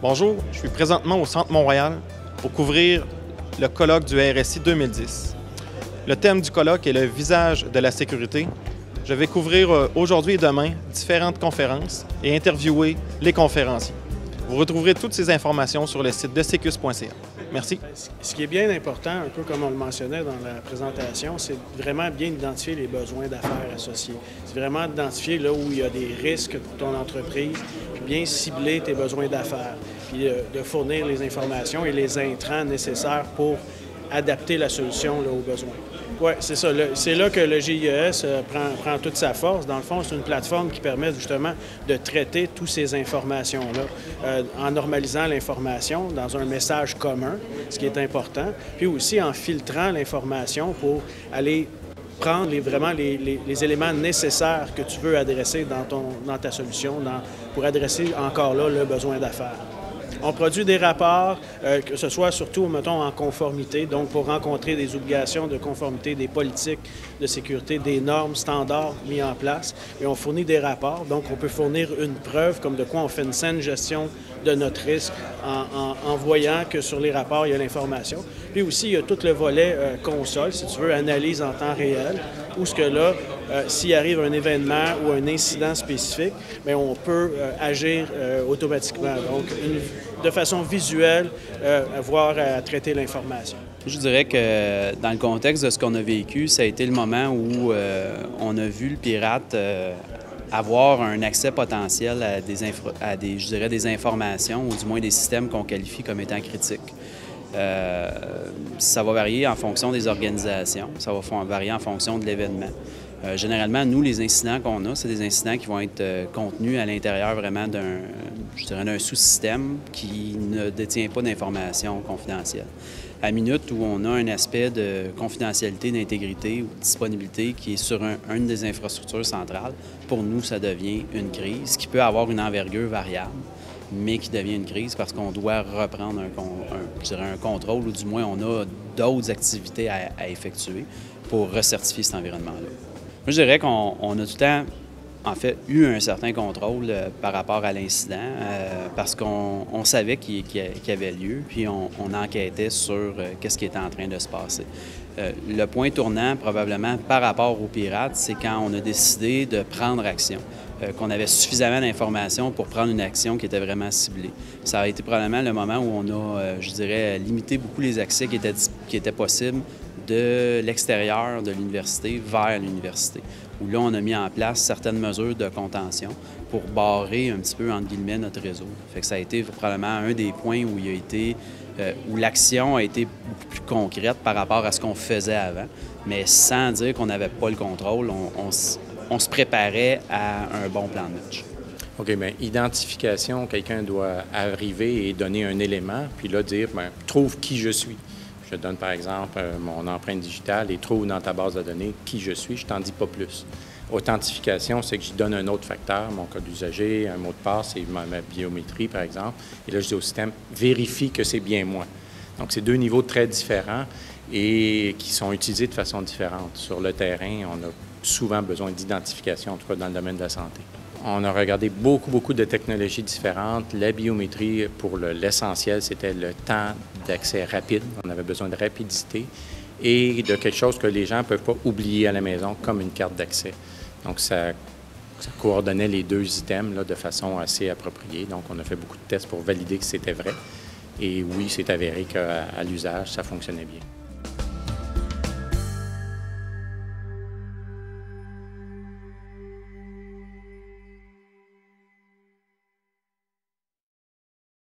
Bonjour, je suis présentement au Centre Montréal pour couvrir le colloque du RSI 2010. Le thème du colloque est le visage de la sécurité. Je vais couvrir aujourd'hui et demain différentes conférences et interviewer les conférenciers. Vous retrouverez toutes ces informations sur le site de secus.ca. Merci. Ce qui est bien important, un peu comme on le mentionnait dans la présentation, c'est vraiment bien identifier les besoins d'affaires associés. C'est vraiment identifier là où il y a des risques pour ton entreprise, puis bien cibler tes besoins d'affaires, puis de fournir les informations et les intrants nécessaires pour adapter la solution là, aux besoins. Oui, c'est ça. C'est là que le GIES prend toute sa force. Dans le fond, c'est une plateforme qui permet justement de traiter toutes ces informations-là en normalisant l'information dans un message commun, ce qui est important, puis aussi en filtrant l'information pour aller prendre vraiment les éléments nécessaires que tu veux adresser dans ta solution pour adresser encore là le besoin d'affaires. On produit des rapports, que ce soit surtout, mettons, en conformité, donc pour rencontrer des obligations de conformité, des politiques de sécurité, des normes, standards mis en place. Et on fournit des rapports, donc on peut fournir une preuve comme de quoi on fait une saine gestion de notre risque en voyant que sur les rapports, il y a l'information. Puis aussi, il y a tout le volet console, si tu veux, analyse en temps réel, où ce que là, s'il arrive un événement ou un incident spécifique, bien, on peut agir automatiquement. Donc, de façon visuelle, avoir à traiter l'information. Je dirais que dans le contexte de ce qu'on a vécu, ça a été le moment où on a vu le pirate avoir un accès potentiel à des informations, ou du moins des systèmes qu'on qualifie comme étant critiques. Ça va varier en fonction des organisations, ça va varier en fonction de l'événement. Généralement, nous, les incidents qu'on a, c'est des incidents qui vont être contenus à l'intérieur vraiment d'un sous-système qui ne détient pas d'informations confidentielles. À minute où on a un aspect de confidentialité, d'intégrité ou de disponibilité qui est sur une des infrastructures centrales, pour nous, ça devient une crise qui peut avoir une envergure variable, mais qui devient une crise parce qu'on doit reprendre un contrôle, ou du moins on a d'autres activités à effectuer pour recertifier cet environnement-là. Moi, je dirais qu'on a tout le temps, en fait, eu un certain contrôle par rapport à l'incident parce qu'on savait qu'il avait lieu, puis on enquêtait sur qu'est-ce qui était en train de se passer. Le point tournant, probablement, par rapport aux pirates, c'est quand on a décidé de prendre action, qu'on avait suffisamment d'informations pour prendre une action qui était vraiment ciblée. Ça a été probablement le moment où on a, je dirais, limité beaucoup les accès qui étaient possibles de l'extérieur de l'université vers l'université, où là, on a mis en place certaines mesures de contention pour barrer un petit peu, entre guillemets, notre réseau. Fait que ça a été probablement un des points où où l'action a été beaucoup plus concrète par rapport à ce qu'on faisait avant, mais sans dire qu'on n'avait pas le contrôle, on se préparait à un bon plan de match. OK, bien, identification, quelqu'un doit arriver et donner un élément, puis là, dire, bien, trouve qui je suis. Je te donne, par exemple, mon empreinte digitale et trouve dans ta base de données qui je suis, je t'en dis pas plus. Authentification, c'est que je donne un autre facteur, mon code d'usager, un mot de passe et ma biométrie, par exemple. Et là, je dis au système, vérifie que c'est bien moi. Donc, c'est deux niveaux très différents et qui sont utilisés de façon différente. Sur le terrain, on a souvent besoin d'identification, en tout cas dans le domaine de la santé. On a regardé beaucoup de technologies différentes. La biométrie, pour l'essentiel, c'était le temps d'accès rapide. On avait besoin de rapidité et de quelque chose que les gens ne peuvent pas oublier à la maison, comme une carte d'accès. Donc, ça coordonnait les deux items là, de façon assez appropriée. Donc, on a fait beaucoup de tests pour valider que c'était vrai. Et oui, c'est avéré qu'à l'usage, ça fonctionnait bien.